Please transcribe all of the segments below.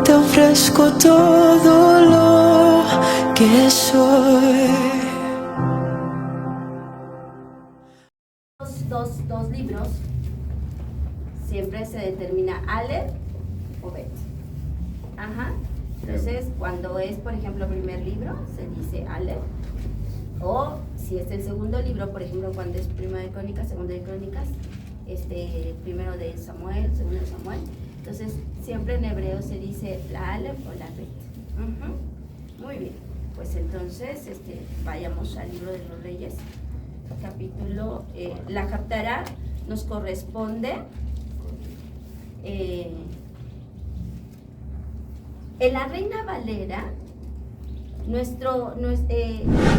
te ofrezco todo lo que soy. Dos libros siempre se determina Aleph o Bet. Ajá. Entonces, cuando es, por ejemplo, primer libro, se dice Aleph. O si es el segundo libro, por ejemplo, cuando es primero de Crónicas, segundo de Crónicas, primero de Samuel, segundo de Samuel. Entonces, siempre en hebreo se dice la Aleph o la Bet. Muy bien. Pues entonces, vayamos al libro de los Reyes. Capítulo, la Haftará nos corresponde en la Reina Valera, nuestro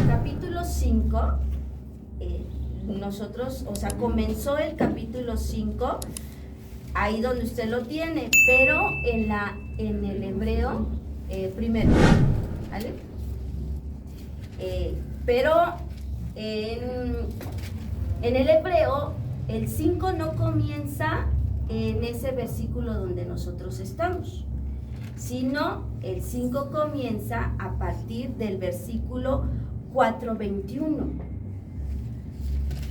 capítulo 5, nosotros, o sea, comenzó el capítulo 5, ahí donde usted lo tiene, pero en el hebreo, primero, ¿vale? Pero en el hebreo, el 5 no comienza en ese versículo donde nosotros estamos, sino el 5 comienza a partir del versículo 4:21.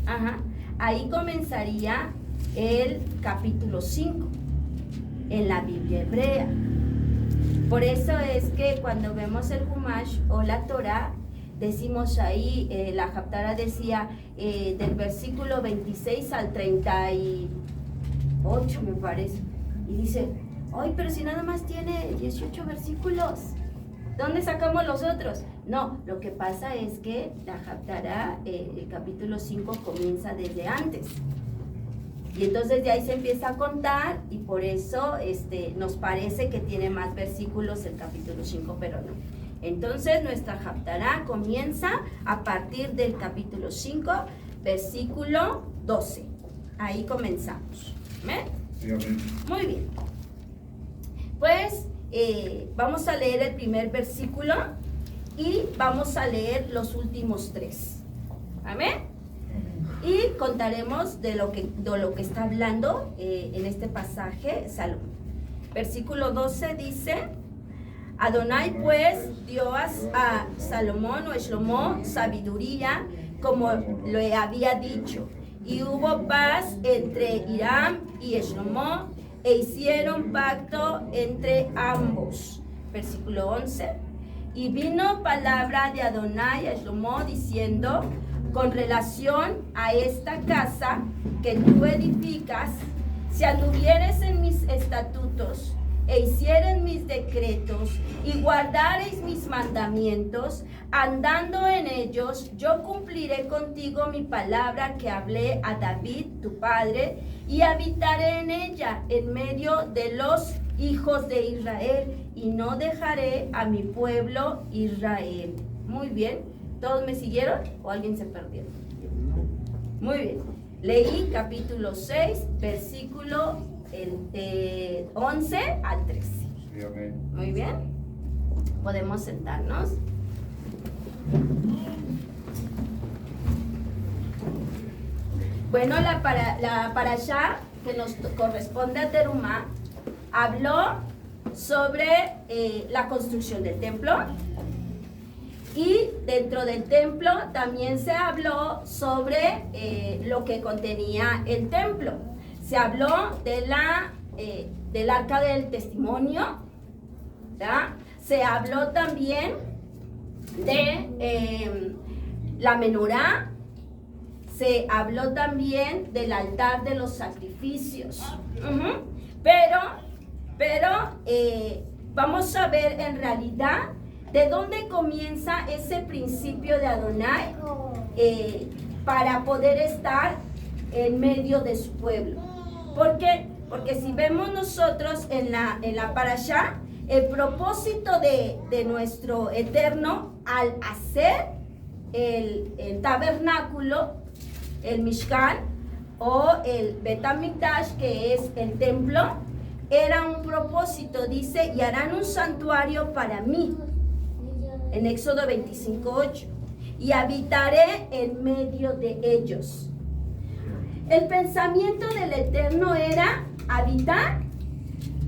Ajá. Ahí comenzaría el capítulo 5 en la Biblia hebrea. Por eso es que cuando vemos el Humash o la Torah, decimos ahí, la Haftará decía del versículo 26 al 38, me parece. Y dice, ay, pero si nada más tiene 18 versículos, ¿dónde sacamos los otros? No, lo que pasa es que la Haftará, el capítulo 5 comienza desde antes. Y entonces de ahí se empieza a contar y por eso nos parece que tiene más versículos el capítulo 5, pero no. Entonces nuestra Haftará comienza a partir del capítulo 5, versículo 12. Ahí comenzamos. ¿Ven? Sí, amén. Muy bien. Pues vamos a leer el primer versículo y vamos a leer los últimos 3. ¿Amén? Y contaremos de lo que está hablando en este pasaje Salomón. Versículo 12 dice: Adonai pues dio a Salomón o Shlomo sabiduría como le había dicho, y hubo paz entre Hiram y Shlomo, e hicieron pacto entre ambos. Versículo 11: Y vino palabra de Adonai a Shlomo diciendo: con relación a esta casa que tú edificas, si anduvieres en mis estatutos e hicieres mis decretos y guardareis mis mandamientos, andando en ellos, yo cumpliré contigo mi palabra que hablé a David tu padre, y habitaré en ella en medio de los hijos de Israel, y no dejaré a mi pueblo Israel. Muy bien. ¿Todos me siguieron o alguien se perdió? Muy bien. Leí capítulo 6, versículo 11 al 13. Sí, amén. Muy bien. Podemos sentarnos. Bueno, la parashá que nos corresponde a Terumá habló sobre la construcción del templo. Y dentro del templo también se habló sobre lo que contenía el templo. Se habló de del arca del testimonio, ¿verdad? Se habló también de la menorá. Se habló también del altar de los sacrificios. Pero vamos a ver en realidad ¿de dónde comienza ese principio de Adonai para poder estar en medio de su pueblo? ¿Por qué? Porque si vemos nosotros en la parashá, el propósito de nuestro Eterno al hacer el tabernáculo, el Mishkan o el Bet HaMikdash, que es el templo, era un propósito, dice, y harán un santuario para mí. En Éxodo 25:8, y habitaré en medio de ellos. El pensamiento del Eterno era habitar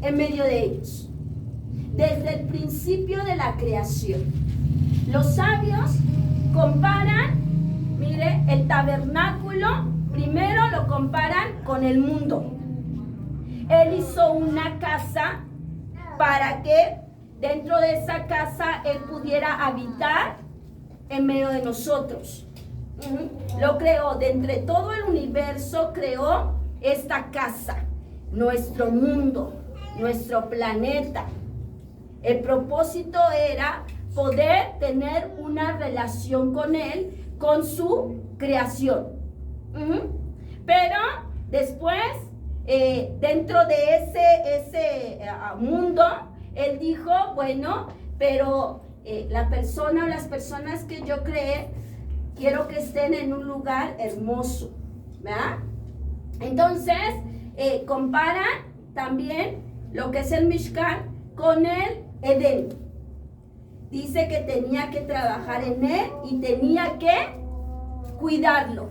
en medio de ellos. desde el principio de la creación. Los sabios comparan, mire, el tabernáculo, primero lo comparan con el mundo. Él hizo una casa para que dentro de esa casa Él pudiera habitar en medio de nosotros. Lo creó, de entre todo el universo creó esta casa, nuestro mundo, nuestro planeta. El propósito era poder tener una relación con Él, con su creación. Pero después, dentro de ese mundo, Él dijo, bueno, pero la persona o las personas que yo creé, quiero que estén en un lugar hermoso, ¿verdad? Entonces, compara también lo que es el Mishkan con el Edén. Dice que tenía que trabajar en él y tenía que cuidarlo.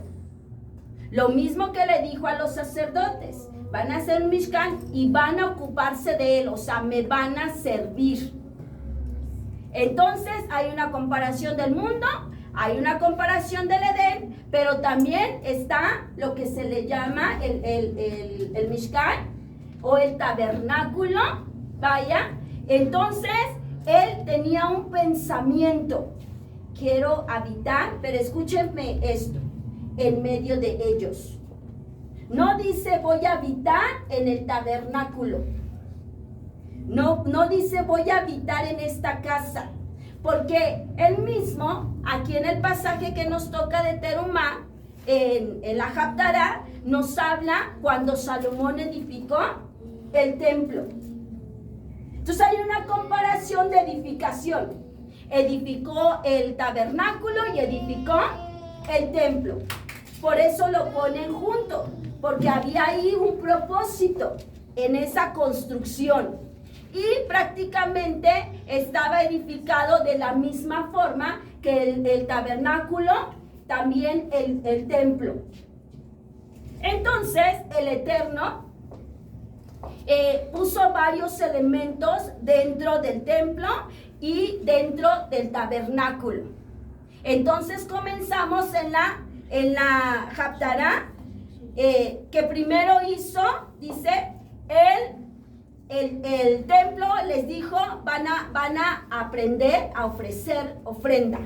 Lo mismo que le dijo a los sacerdotes. Van a hacer un Mishkan y van a ocuparse de él, o sea, me van a servir. Entonces, hay una comparación del mundo, hay una comparación del Edén, pero también está lo que se le llama el Mishkan o el tabernáculo, vaya. Entonces, él tenía un pensamiento, quiero habitar, pero escúchenme esto, en medio de ellos. No dice voy a habitar en el tabernáculo, no dice voy a habitar en esta casa, porque él mismo, aquí en el pasaje que nos toca de Terumá, en la Haftará, nos habla cuando Salomón edificó el templo. Entonces hay una comparación de edificación. Edificó el tabernáculo y edificó el templo. Por eso lo ponen junto, porque había ahí un propósito en esa construcción. Y prácticamente estaba edificado de la misma forma que el tabernáculo, también el templo. Entonces el Eterno puso varios elementos dentro del templo y dentro del tabernáculo. Entonces comenzamos en la Haftará, que primero hizo, dice, el templo les dijo, van a aprender a ofrecer ofrenda.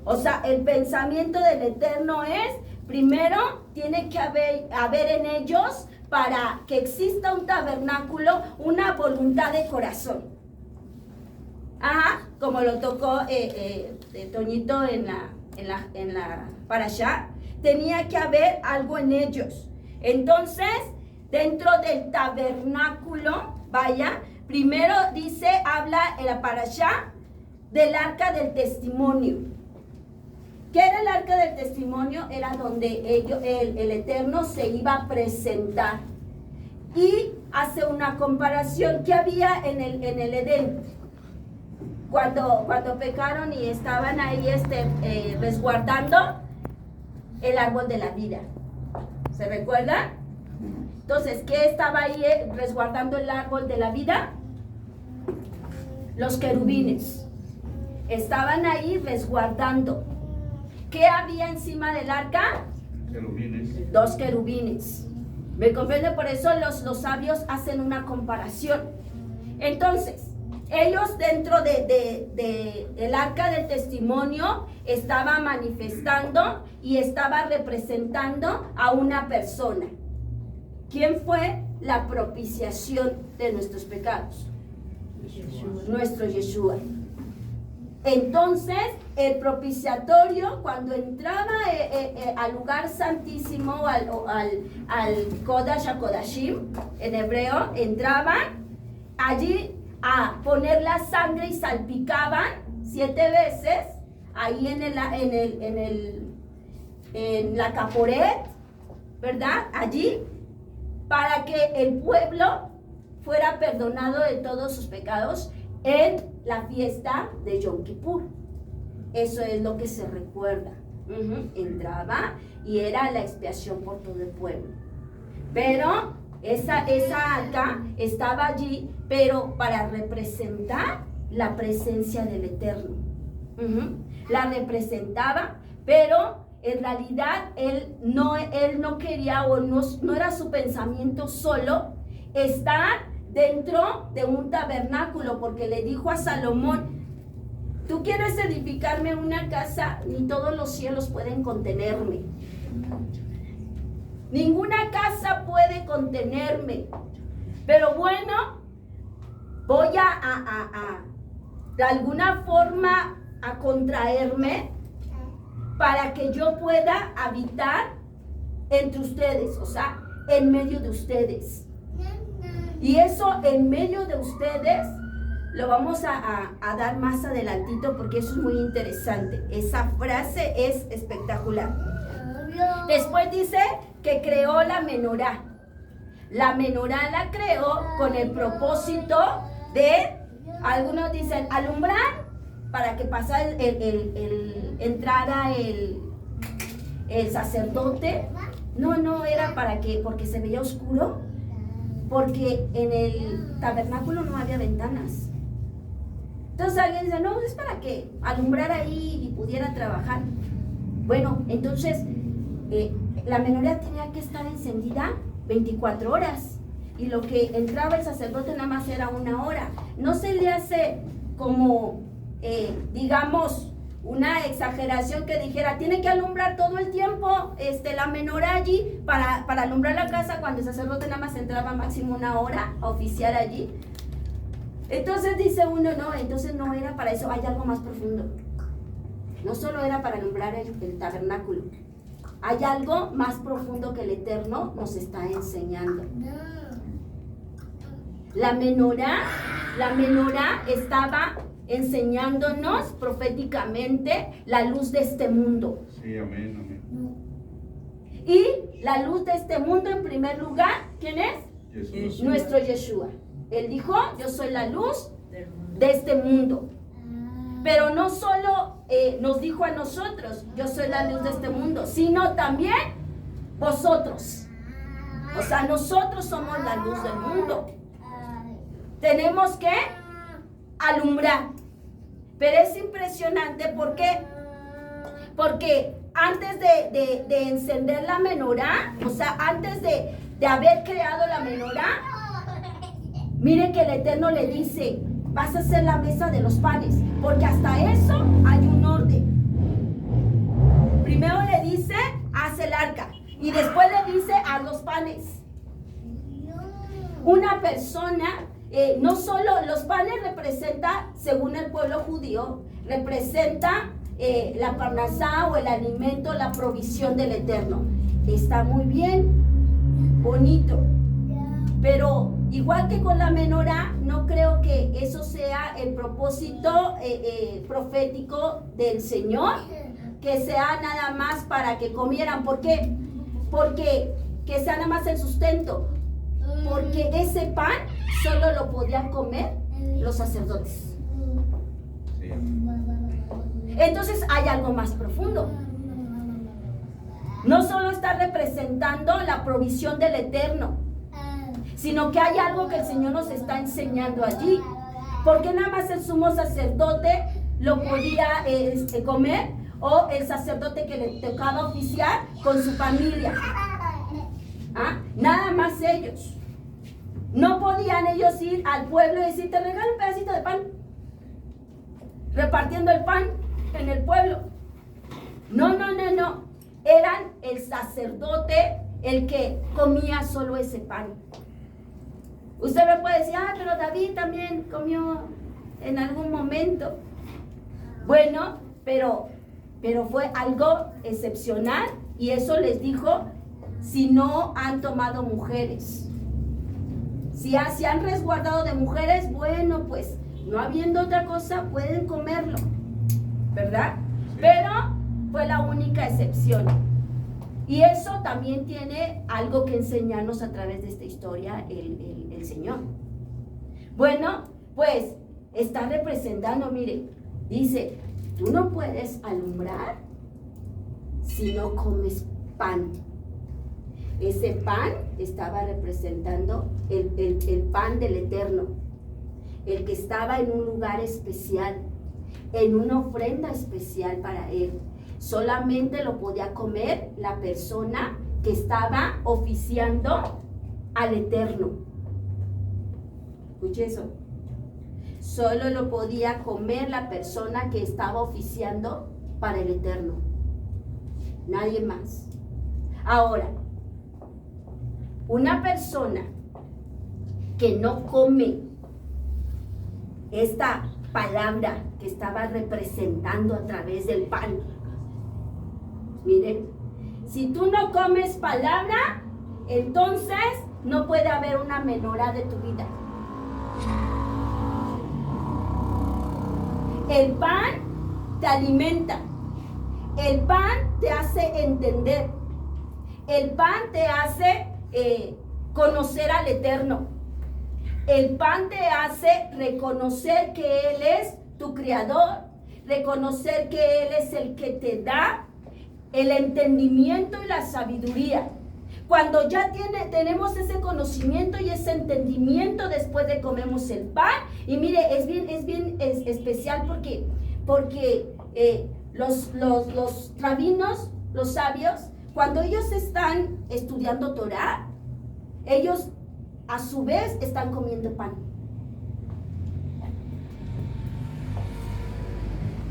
O sea, el pensamiento del Eterno es, primero tiene que haber en ellos, para que exista un tabernáculo, una voluntad de corazón. Ajá, como lo tocó Toñito en la Parashá, tenía que haber algo en ellos. Entonces, dentro del tabernáculo, vaya, primero dice, habla en la Parashá del arca del testimonio. ¿Qué era el arca del testimonio? Era donde el Eterno se iba a presentar. Y hace una comparación que había en el Edén. Cuando pecaron y estaban ahí resguardando el árbol de la vida. ¿Se recuerdan? Entonces, ¿qué estaba ahí resguardando el árbol de la vida? Los querubines. Estaban ahí resguardando. ¿Qué había encima del arca? Querubines. 2 querubines. ¿Me comprende? Por eso los sabios hacen una comparación. Entonces, ellos dentro del arca del testimonio estaba manifestando y estaba representando a una persona. ¿Quién fue? La propiciación de nuestros pecados. Nuestro Yeshua. Entonces, el propiciatorio, cuando entraba al lugar santísimo, al Kodash HaKodashim, en hebreo, entraban allí a poner la sangre y salpicaban 7 veces, ahí en la caporet, ¿verdad? Allí, para que el pueblo fuera perdonado de todos sus pecados en la fiesta de Yom Kippur. Eso es lo que se recuerda. Entraba y era la expiación por todo el pueblo. Pero esa arca estaba allí, pero para representar la presencia del Eterno. La representaba, pero en realidad él no quería, o no era su pensamiento solo estar dentro de un tabernáculo, porque le dijo a Salomón: tú quieres edificarme una casa, ni todos los cielos pueden contenerme. Ninguna casa puede contenerme. Pero bueno, voy de alguna forma a contraerme para que yo pueda habitar entre ustedes, o sea, en medio de ustedes. Y eso en medio de ustedes lo vamos a dar más adelantito, porque eso es muy interesante. Esa frase es espectacular. Después dice que creó la menorá. La menorá la creó con el propósito de, algunos dicen, alumbrar, para que pasara entrara el sacerdote. No era para que, porque se veía oscuro, porque en el tabernáculo no había ventanas. Entonces alguien dice, no, es para que alumbrara ahí y pudiera trabajar. Bueno, entonces la menorá tenía que estar encendida 24 horas, y lo que entraba el sacerdote nada más era 1 hora. No se le hace como, digamos, una exageración que dijera, tiene que alumbrar todo el tiempo la menorá allí para alumbrar la casa, cuando el sacerdote nada más entraba máximo 1 hora a oficiar allí. Entonces dice uno, no, entonces no era para eso, hay algo más profundo. No solo era para alumbrar el tabernáculo, hay algo más profundo que el Eterno nos está enseñando. La menorá estaba enseñándonos proféticamente la luz de este mundo. Sí, amén, amén. Y la luz de este mundo, en primer lugar, ¿quién es? Jesús. Nuestro Yeshua. Él dijo, yo soy la luz de este mundo. Pero no solo nos dijo a nosotros, yo soy la luz de este mundo, sino también vosotros. O sea, nosotros somos la luz del mundo. Tenemos que alumbrar. Pero es impresionante, ¿por qué? Porque antes de encender la menorá, o sea, antes de haber creado la menorá, miren que el Eterno le dice, vas a hacer la mesa de los panes, porque hasta eso hay un orden. Primero le dice, haz el arca, y después le dice, haz los panes. Una persona, no solo los panes representa, según el pueblo judío, representa la parnasá, o el alimento, la provisión del Eterno. Está muy bien, bonito, pero igual que con la menorá, no creo que eso sea el propósito profético del Señor, que sea nada más para que comieran. ¿Por qué? Porque que sea nada más el sustento, porque ese pan solo lo podían comer los sacerdotes. Sí. Entonces hay algo más profundo. No solo está representando la provisión del Eterno, sino que hay algo que el Señor nos está enseñando allí. Porque nada más el sumo sacerdote lo podía comer, o el sacerdote que le tocaba oficiar con su familia. Nada más ellos. No podían ellos ir al pueblo y decir, te regalo un pedacito de pan, repartiendo el pan en el pueblo. No. Eran el sacerdote el que comía solo ese pan. Usted me puede decir, pero David también comió en algún momento. Bueno, pero fue algo excepcional, y eso les dijo, si no han tomado mujeres. Si se han resguardado de mujeres, bueno, pues no habiendo otra cosa, pueden comerlo, ¿verdad? Sí. Pero fue la única excepción. Y eso también tiene algo que enseñarnos a través de esta historia el Señor. Bueno, pues está representando, mire, dice, tú no puedes alumbrar si no comes pan. ese pan estaba representando el pan del Eterno, el que estaba en un lugar especial, en una ofrenda especial para él. Solamente lo podía comer la persona que estaba oficiando al Eterno. Escuche eso. Solo lo podía comer la persona que estaba oficiando para el Eterno. Nadie más. Ahora, una persona que no come esta palabra que estaba representando a través del pan. Miren, si tú no comes palabra, entonces no puede haber una menorá de tu vida. El pan te alimenta, el pan te hace entender, el pan te hace conocer al Eterno, el pan te hace reconocer que Él es tu creador, reconocer que Él es el que te da el entendimiento y la sabiduría. Cuando ya tenemos ese conocimiento y ese entendimiento, después de comemos el pan. Y mire, es bien especial porque los rabinos, los sabios, cuando ellos están estudiando Torah, ellos a su vez están comiendo pan.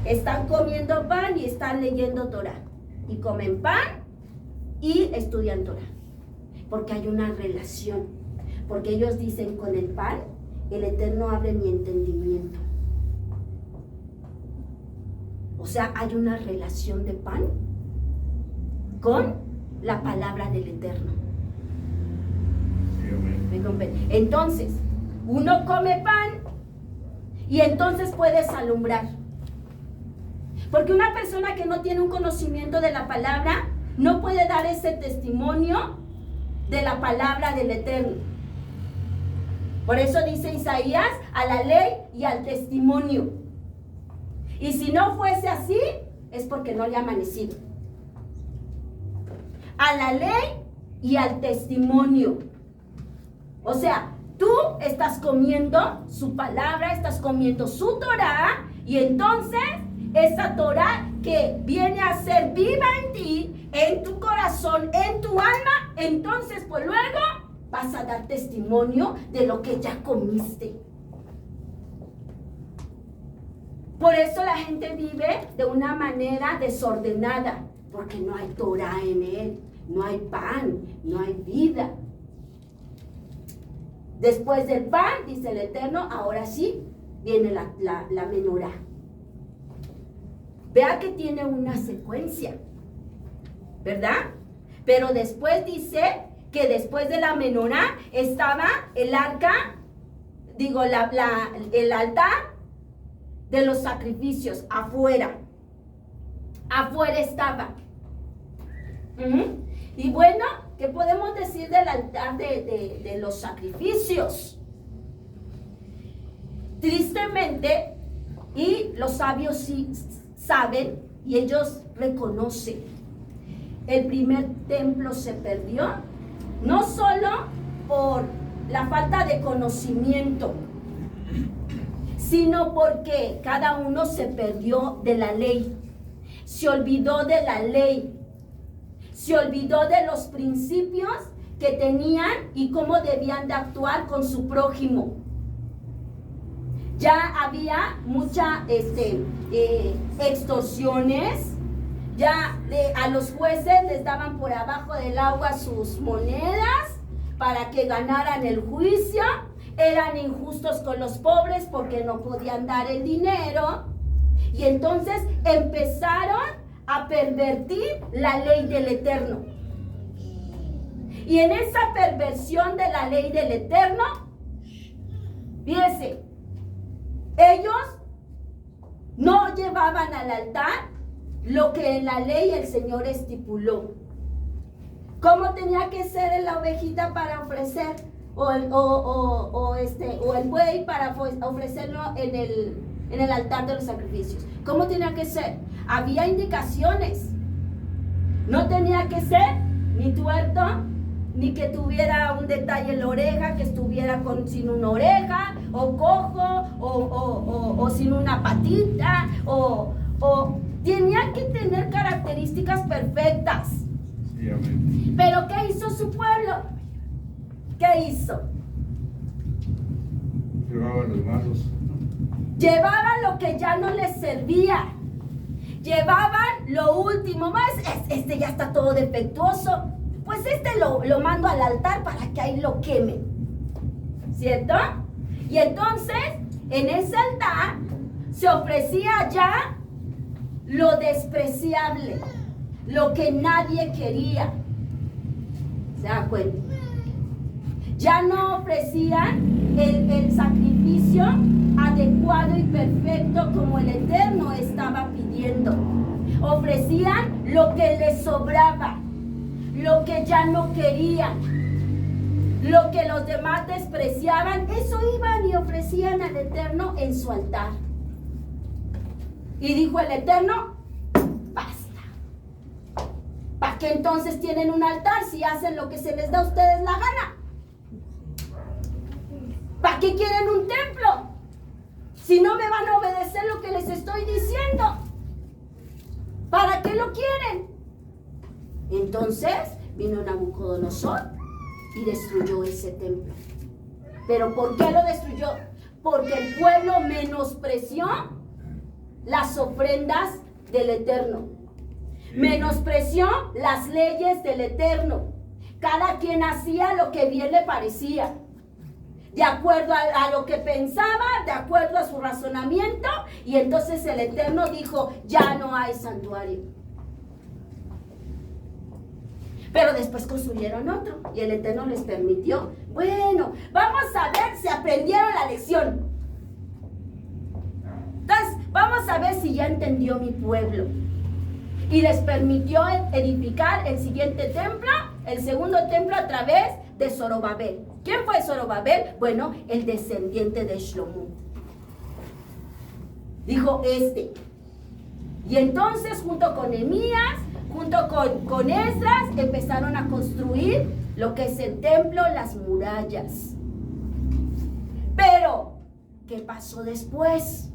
Están comiendo pan y están leyendo Torah. Y comen pan y estudian Torah. Porque hay una relación. Porque ellos dicen, con el pan, el Eterno abre mi entendimiento. O sea, hay una relación de pan con la palabra del Eterno. ¿Me comprende? Entonces, uno come pan y entonces puedes alumbrar. Porque una persona que no tiene un conocimiento de la palabra no puede dar ese testimonio de la palabra del Eterno. Por eso dice Isaías, a la ley y al testimonio. Y si no fuese así, es porque no le ha amanecido. A la ley y al testimonio. O sea, tú estás comiendo su palabra, estás comiendo su Torah, y entonces esa Torah que viene a ser viva en ti, en tu corazón, en tu alma, entonces pues luego vas a dar testimonio de lo que ya comiste. Por eso la gente vive de una manera desordenada, porque no hay Torah en él, no hay pan, no hay vida. Después del pan, dice el Eterno, ahora sí viene la menorá. Vea que tiene una secuencia, ¿verdad? Pero después dice que después de la menorá estaba el arca, el altar de los sacrificios afuera. Afuera estaba. Y bueno, ¿qué podemos decir del altar de los sacrificios? Tristemente, y los sabios sí saben y ellos reconocen, el primer templo se perdió, no solo por la falta de conocimiento, sino porque cada uno se perdió de la ley, se olvidó de la ley, se olvidó de los principios que tenían y cómo debían de actuar con su prójimo. Ya había muchas extorsiones, ya a los jueces les daban por abajo del agua sus monedas para que ganaran el juicio, eran injustos con los pobres porque no podían dar el dinero, y entonces empezaron a pervertir la ley del Eterno. Y en esa perversión de la ley del Eterno, fíjese, ellos no llevaban al altar lo que en la ley el Señor estipuló. ¿Cómo tenía que ser la ovejita para ofrecer? O el buey para ofrecerlo en el altar de los sacrificios. ¿Cómo tenía que ser? Había indicaciones. No tenía que ser ni tuerto, ni que tuviera un detalle en la oreja, que estuviera sin una oreja, o cojo, o sin una patita, o tenía que tener características perfectas. Sí, amén. Pero ¿qué hizo su pueblo? ¿Qué hizo? Llevaban los malos. Llevaban lo que ya no les servía. Llevaban lo último. Más, este ya está todo defectuoso. Pues lo mando al altar para que ahí lo quemen. ¿Cierto? Y entonces, en ese altar se ofrecía ya lo despreciable, lo que nadie quería. ¿Se da cuenta? Ya no ofrecían el sacrificio adecuado y perfecto como el Eterno estaba pidiendo. Ofrecían lo que les sobraba, lo que ya no querían, lo que los demás despreciaban. Eso iban y ofrecían al Eterno en su altar. Y dijo el Eterno: basta. ¿Para qué entonces tienen un altar si hacen lo que se les da a ustedes la gana? ¿Para qué quieren un templo si no me van a obedecer lo que les estoy diciendo? ¿Para qué lo quieren? Entonces vino Nabucodonosor y destruyó ese templo. ¿Pero por qué lo destruyó? Porque el pueblo menospreció las ofrendas del Eterno. Menospreció las leyes del Eterno. Cada quien hacía lo que bien le parecía, de acuerdo a lo que pensaba, de acuerdo a su razonamiento. Y entonces el Eterno dijo: ya no hay santuario. Pero después construyeron otro y el Eterno les permitió. Bueno, vamos a ver si aprendieron la lección. Entonces, vamos a ver si ya entendió mi pueblo. Y les permitió edificar el siguiente templo, el segundo templo, a través de Zorobabel. ¿Quién fue Zorobabel? Bueno, el descendiente de Shlomo. Dijo este. Y entonces, junto con Nehemías, junto con Esdras, empezaron a construir lo que es el templo, las murallas. Pero, ¿qué pasó después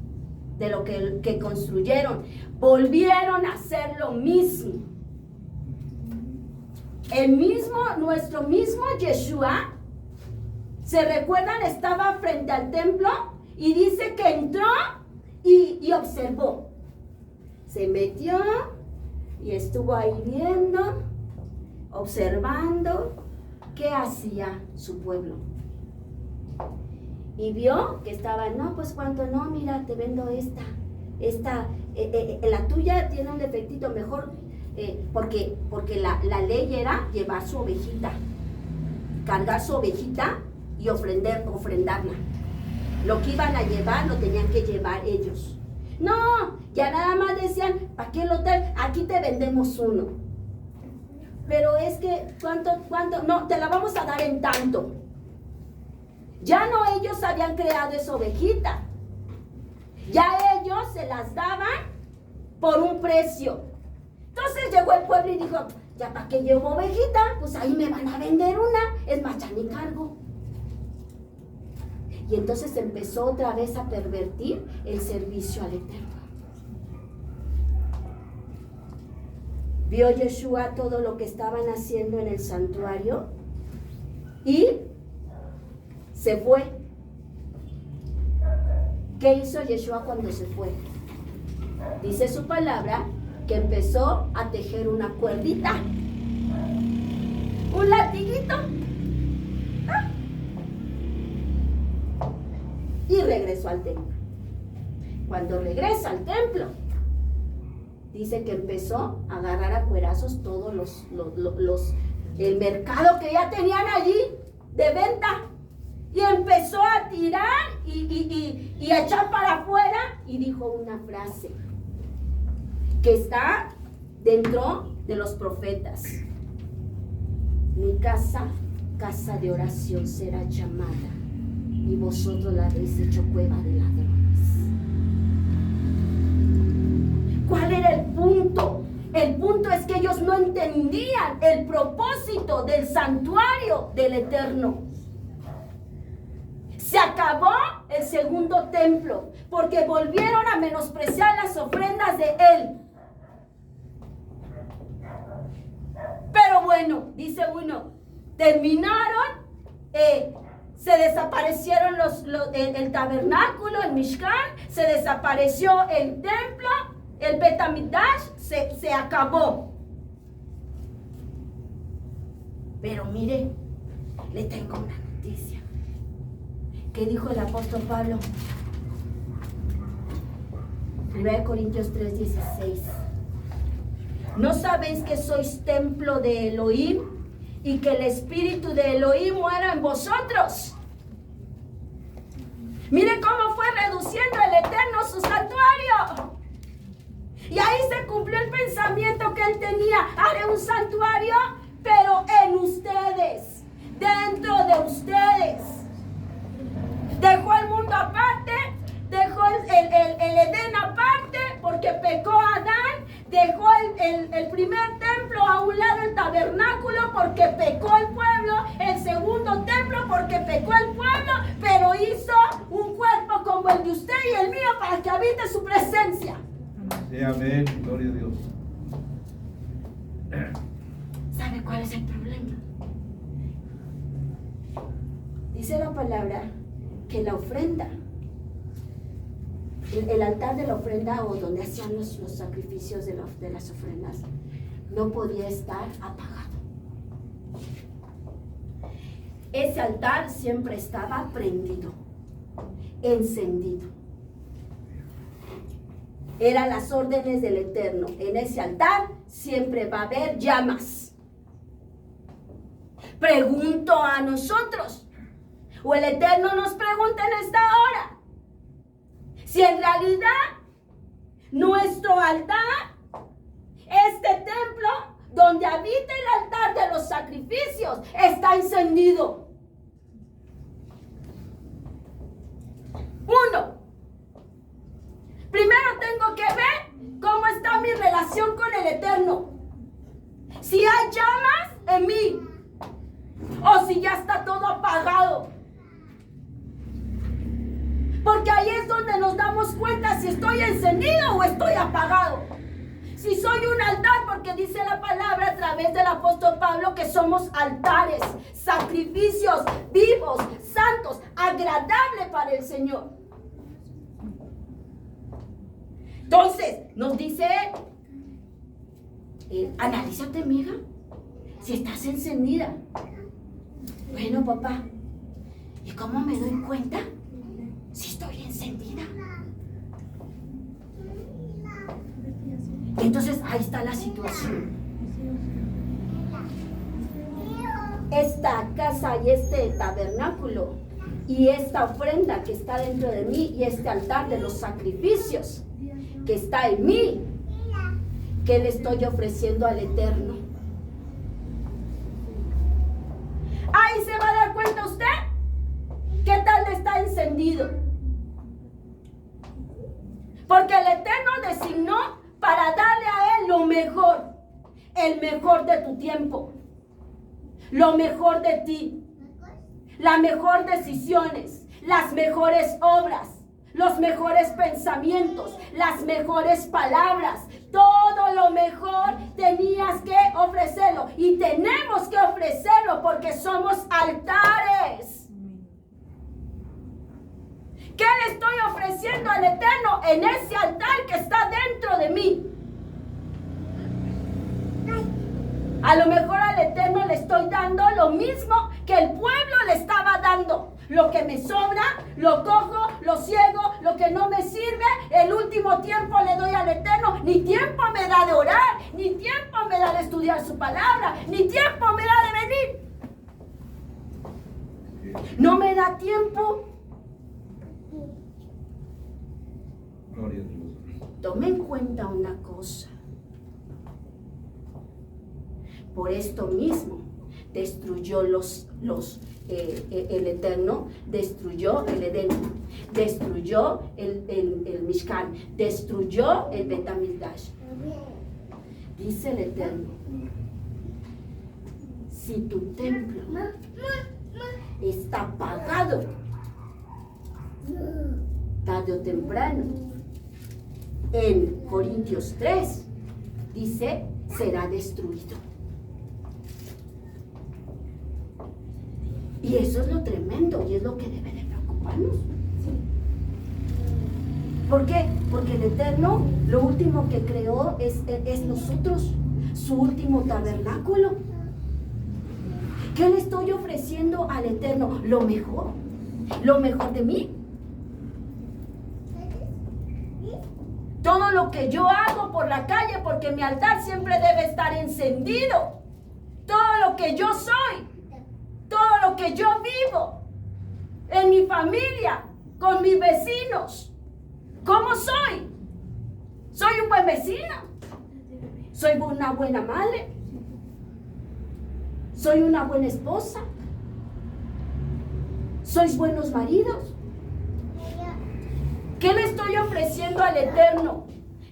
de lo que construyeron? Volvieron a hacer lo mismo. Nuestro mismo Yeshua, ¿se recuerdan? Estaba frente al templo y dice que entró y observó. Se metió y estuvo ahí viendo, observando qué hacía su pueblo. Y vio que estaba: no, pues cuánto, no, mira, te vendo esta, la tuya tiene un defectito, mejor, porque la ley era llevar su ovejita, cargar su ovejita y ofrendarla. Lo que iban a llevar lo tenían que llevar ellos. No, ya nada más decían: ¿para qué lo traes? Aquí te vendemos uno. Pero es que, ¿cuánto? No, te la vamos a dar en tanto. Ya no ellos habían creado esa ovejita. Ya ellos se las daban por un precio. Entonces llegó el pueblo y dijo: ya para qué llevo ovejita, pues ahí me van a vender una. Es más, ya ni cargo. Y entonces empezó otra vez a pervertir el servicio al Eterno. Vio Yeshua todo lo que estaban haciendo en el santuario y se fue. ¿Qué hizo Yeshua cuando se fue? Dice su palabra que empezó a tejer una cuerdita, un latiguito, y regresó al templo. Cuando regresa al templo, dice que empezó a agarrar a cuerazos todos el mercado que ya tenían allí de venta, y empezó a tirar y a echar para afuera, y dijo una frase que está dentro de los profetas: mi casa, casa de oración será llamada, y vosotros la habéis hecho cueva de ladrones. ¿Cuál era el punto? El punto es que ellos no entendían entendían el propósito del santuario del Eterno. Se acabó el segundo templo porque volvieron a menospreciar las ofrendas de él. Pero bueno, dice uno, terminaron, se desaparecieron el tabernáculo, el Mishkan, se desapareció el templo, el Bet HaMikdash se acabó. Pero mire, le tengo una noticia. ¿Qué dijo el apóstol Pablo? 1 Corintios 3:16. ¿No sabéis que sois templo de Elohim y que el espíritu de Elohim muera en vosotros? Mire cómo fue reduciendo el Eterno su santuario. Y ahí se cumplió el pensamiento que él tenía. Haré un santuario, pero en ustedes, dentro de ustedes. Dejó el mundo aparte, dejó el Edén aparte, porque pecó Adán. Dejó el primer templo a un lado, el tabernáculo, porque pecó el pueblo. El segundo templo, porque pecó el pueblo. Pero hizo un cuerpo como el de usted y el mío para que habite su presencia. Sí, amén. Gloria a Dios. ¿Sabe cuál es el problema? Dice la palabra que la ofrenda, el altar de la ofrenda, o donde hacían los sacrificios de las ofrendas, no podía estar apagado. Ese altar siempre estaba prendido, encendido. Eran las órdenes del Eterno. En ese altar siempre va a haber llamas. Pregunto a nosotros, o el Eterno nos pregunta en esta hora, si en realidad nuestro altar, este templo donde habita el altar de los sacrificios, está encendido. Uno, primero tengo que ver cómo está mi relación con el Eterno. Si hay llamas en mí, o si ya está todo apagado. Porque ahí es donde nos damos cuenta si estoy encendido o estoy apagado. Si soy un altar, porque dice la palabra a través del apóstol Pablo que somos altares, sacrificios vivos, santos, agradables para el Señor. Entonces, nos dice, analízate, mija, si estás encendida. Bueno, papá, ¿y cómo me doy cuenta si estoy encendida? Entonces, ahí está la situación. Esta casa y este tabernáculo y esta ofrenda que está dentro de mí y este altar de los sacrificios que está en mí, ¿qué le estoy ofreciendo al Eterno? Ahí se va a dar cuenta usted qué tal está encendido. Porque el Eterno designó para darle a él lo mejor, el mejor de tu tiempo, lo mejor de ti, las mejores decisiones, las mejores obras, los mejores pensamientos, las mejores palabras. Todo lo mejor tenías que ofrecerlo y tenemos que ofrecerlo porque somos altares. ¿Qué le estoy ofreciendo al Eterno en ese altar que está dentro de mí? A lo mejor al Eterno le estoy dando lo mismo que el pueblo le estaba dando. Lo que me sobra, lo cojo, lo ciego, lo que no me sirve, el último tiempo le doy al Eterno. Ni tiempo me da de orar, ni tiempo me da de estudiar su palabra, ni tiempo me da de venir. No me da tiempo. Gloria a Dios. Tome en cuenta una cosa. Por esto mismo destruyó el Eterno, destruyó el Edén, destruyó el Mishkan, destruyó el Bet HaMikdash. Dice el Eterno, si tu templo está apagado, tarde o temprano, en Corintios 3, dice, será destruido. Y eso es lo tremendo y es lo que debe de preocuparnos. ¿Por qué? Porque el Eterno, lo último que creó es nosotros, su último tabernáculo. ¿Qué le estoy ofreciendo al Eterno? Lo mejor de mí. Todo lo que yo hago por la calle, porque mi altar siempre debe estar encendido. Todo lo que yo soy, todo lo que yo vivo, en mi familia, con mis vecinos. ¿Cómo soy? ¿Soy un buen vecino? ¿Soy una buena madre? ¿Soy una buena esposa? ¿Sois buenos maridos? ¿Qué le estoy ofreciendo al Eterno?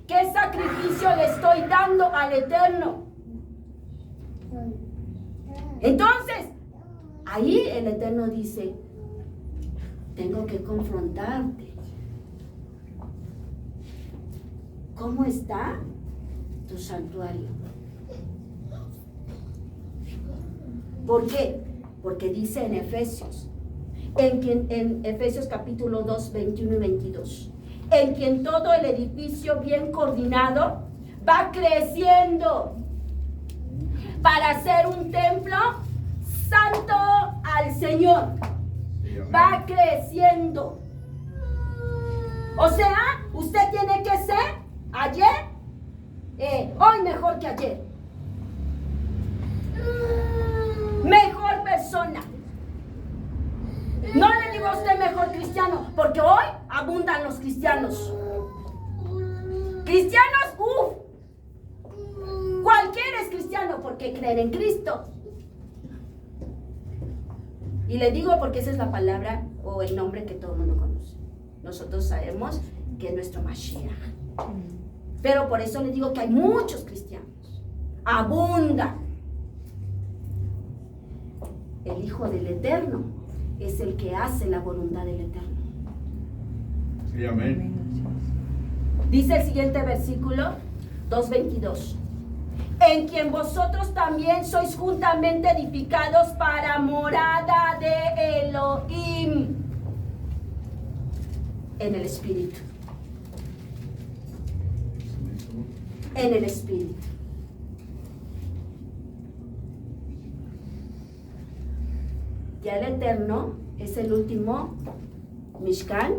¿Qué sacrificio le estoy dando al Eterno? Entonces, ahí el Eterno dice, tengo que confrontarte. ¿Cómo está tu santuario? ¿Por qué? Porque dice en Efesios, en Efesios capítulo 2, 21 y 22, en quien todo el edificio bien coordinado va creciendo para ser un templo santo al Señor. Va creciendo. O sea, usted tiene que ser hoy mejor que ayer. Mejor persona. No le digo a usted mejor cristiano, porque hoy abundan los cristianos. Cristianos, cualquiera es cristiano porque creen en Cristo. Y le digo porque esa es la palabra o el nombre que todo el mundo conoce. Nosotros sabemos que es nuestro Mashiach. Pero por eso le digo que hay muchos cristianos. Abundan. El Hijo del Eterno es el que hace la voluntad del Eterno. Sí, amén. Dice el siguiente versículo, 2:22. En quien vosotros también sois juntamente edificados para morada de Elohim. En el Espíritu. En el Espíritu. Ya el Eterno es el último Mishkan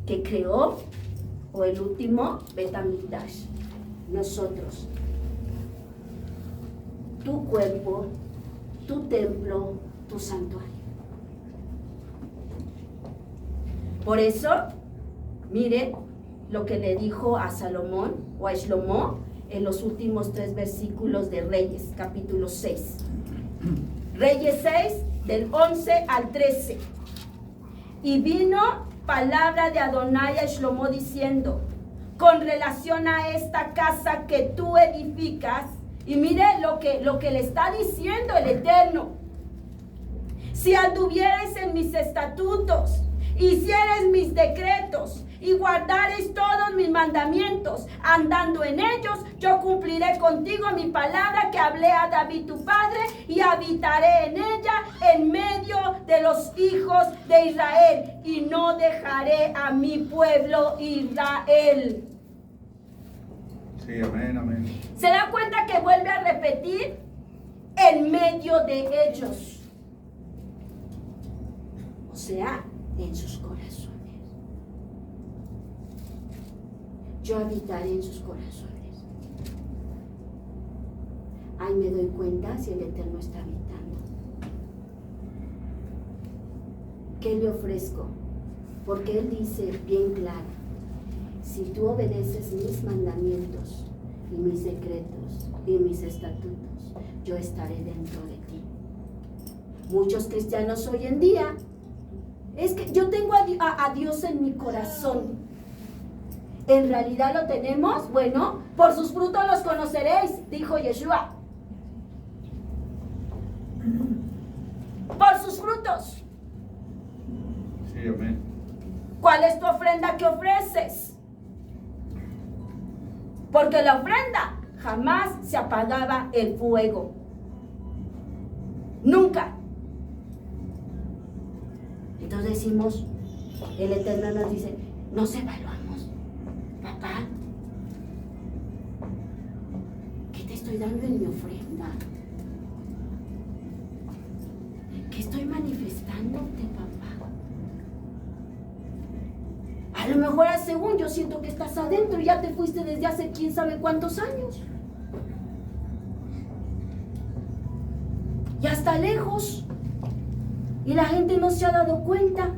que creó, o el último Bet Hamikdash. Nosotros, tu cuerpo, tu templo, tu santuario. Por eso, mire lo que le dijo a Salomón o a Shlomo en los últimos 3 versículos de Reyes, capítulo 6. Reyes 6, del 11 al 13. Y vino palabra de Adonai a Shlomo diciendo, con relación a esta casa que tú edificas, y mire lo que le está diciendo el Eterno, si anduvieres en mis estatutos, hicieres mis decretos y guardares todos mis mandamientos, andando en ellos, yo cumpliré contigo mi palabra que hablé a David tu padre, y habitaré en ella en medio de los hijos de Israel, y no dejaré a mi pueblo Israel. Sí, amén, amén. ¿Se da cuenta que vuelve a repetir? En medio de ellos. O sea, en sus corazones. Yo habitaré en sus corazones. Ahí me doy cuenta si el Eterno está habitando. ¿Qué le ofrezco? Porque Él dice bien claro, si tú obedeces mis mandamientos y mis decretos y mis estatutos, yo estaré dentro de ti. Muchos cristianos hoy en día, es que yo tengo a Dios en mi corazón. ¿En realidad lo tenemos? Bueno, por sus frutos los conoceréis, dijo Yeshua. Por sus frutos. Sí, amén. ¿Cuál es tu ofrenda que ofreces? Porque la ofrenda jamás se apagaba el fuego. Nunca. Entonces decimos, el Eterno nos dice, nos evaluamos. Papá, ¿qué te estoy dando en mi ofrenda? ¿Qué estoy manifestándote, papá? A lo mejor según yo siento que estás adentro y ya te fuiste desde hace quién sabe cuántos años. Ya está lejos. Y la gente no se ha dado cuenta.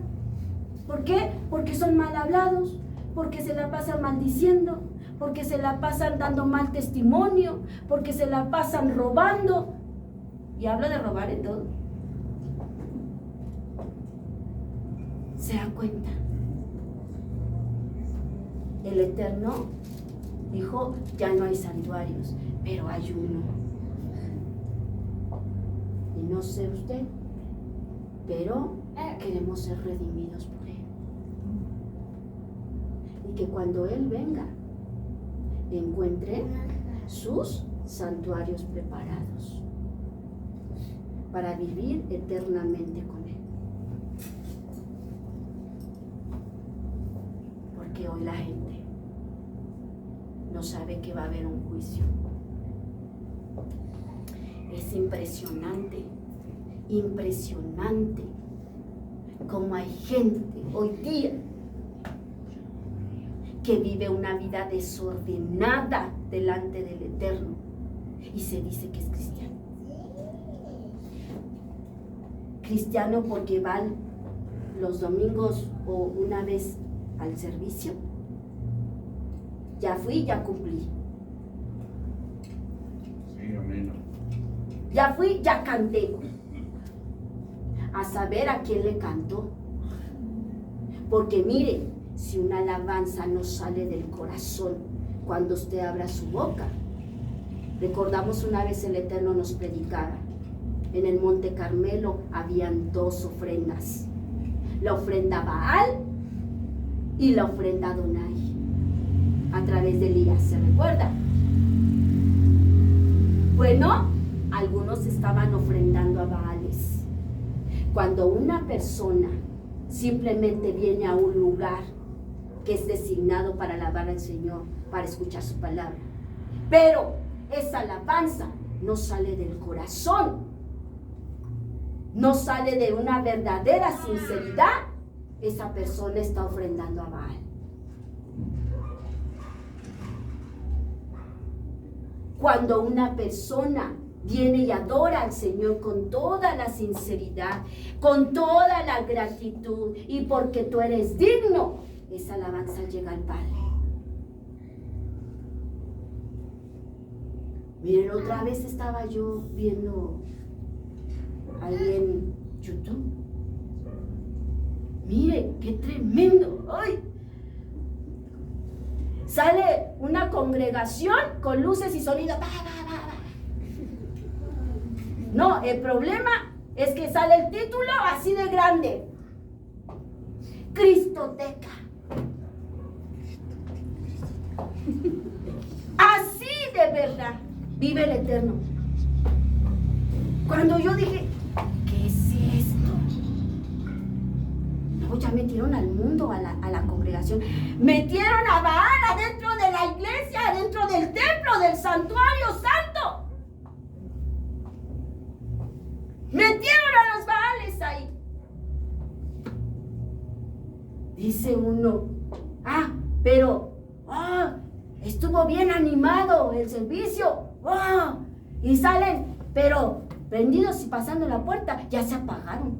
¿Por qué? Porque son mal hablados, porque se la pasan maldiciendo, porque se la pasan dando mal testimonio, porque se la pasan robando. Y hablo de robar en todo. Se da cuenta. El Eterno dijo, ya no hay santuarios, pero hay uno. Y no sé usted, pero queremos ser redimidos por Él. Y que cuando Él venga, encuentre sus santuarios preparados para vivir eternamente con Él. Porque hoy la gente no sabe que va a haber un juicio. Es impresionante, impresionante cómo hay gente hoy día que vive una vida desordenada delante del Eterno y se dice que es cristiano. Cristiano porque va los domingos o una vez al servicio. Ya fui, ya cumplí. Sí, amén. Ya fui, ya canté. A saber a quién le cantó. Porque mire, si una alabanza no sale del corazón cuando usted abra su boca. Recordamos una vez el Eterno nos predicaba. En el Monte Carmelo habían 2 ofrendas. La ofrenda Baal y la ofrenda Adonai. A través de Elías, ¿se recuerda? Bueno, algunos estaban ofrendando a Baales. Cuando una persona simplemente viene a un lugar que es designado para alabar al Señor, para escuchar su palabra, pero esa alabanza no sale del corazón, no sale de una verdadera sinceridad, esa persona está ofrendando a Baal. Cuando una persona viene y adora al Señor con toda la sinceridad, con toda la gratitud y porque tú eres digno, esa alabanza llega al Padre. Miren, otra vez estaba yo viendo ahí en YouTube. Mire, qué tremendo. ¡Ay! Sale una congregación con luces y sonido. No, el problema es que sale el título así de grande. Cristoteca. Así de verdad vive el Eterno. Cuando yo dije, ¿qué es esto? No, ya metieron al mundo, a la congregación. Metieron a Baal adentro de la iglesia, adentro del templo, del santuario santo. Metieron a los Baales ahí. Dice uno, pero estuvo bien animado el servicio. Y salen, pero prendidos y pasando la puerta, ya se apagaron.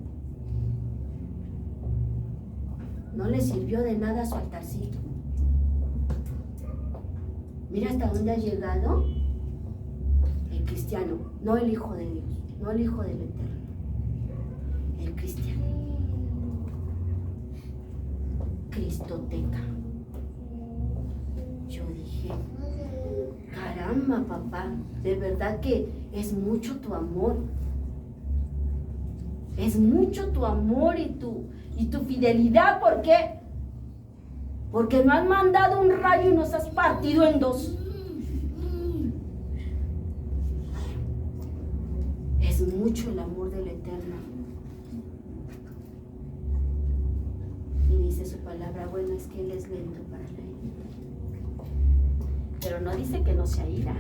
No les sirvió de nada su altarcito. Mira hasta dónde ha llegado el cristiano, no el Hijo de Dios, no el Hijo del Eterno, el cristiano. Cristoteca. Yo dije, caramba, papá, de verdad que es mucho tu amor. Es mucho tu amor y tu fidelidad. ¿Por qué? Porque no has mandado un rayo y nos has partido en dos. Es mucho el amor del Eterno. Y dice su palabra, bueno, es que Él es lento para la ira. Pero no dice que no sea ira.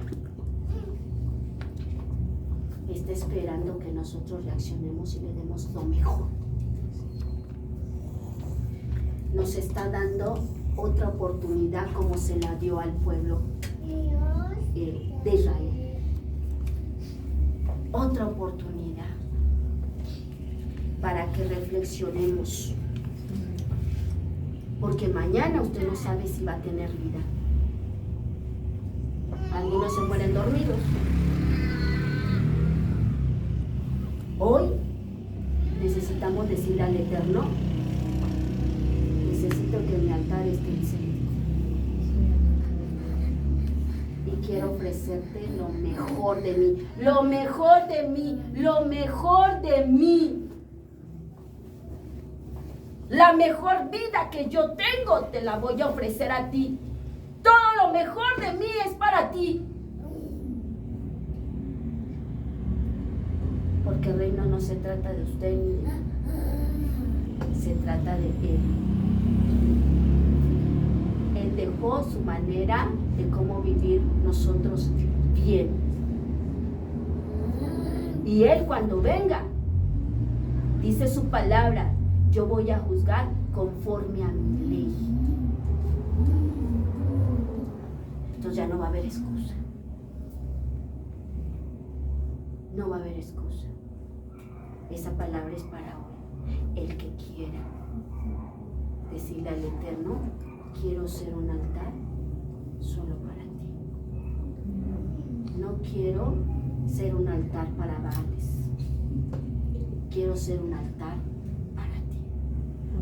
Está esperando que nosotros reaccionemos y le demos lo mejor. Nos está dando otra oportunidad como se la dio al pueblo de Israel. Otra oportunidad para que reflexionemos. Porque mañana usted no sabe si va a tener vida. Algunos se mueren dormidos. Hoy necesitamos decirle al Eterno, necesito que mi altar esté encendido. Y quiero ofrecerte lo mejor de mí, lo mejor de mí, lo mejor de mí. La mejor vida que yo tengo te la voy a ofrecer a ti. Todo lo mejor de mí es para ti. Porque el reino no se trata de usted ni de mí. Se trata de Él. Él dejó su manera de cómo vivir nosotros bien. Y Él cuando venga, dice su palabra, yo voy a juzgar conforme a mi ley. Entonces ya no va a haber excusa. No va a haber excusa. Esa palabra es para hoy. El que quiera decirle al Eterno, quiero ser un altar solo para ti. No quiero ser un altar para Baales. Quiero ser un altar para ti.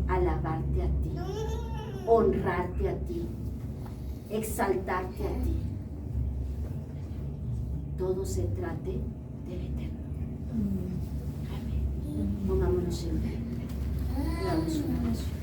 Alabarte a ti. Honrarte a ti. Exaltarte a ti. Todo se trate del Eterno. Amén. Pongámonos en pie. Hagamos una oración.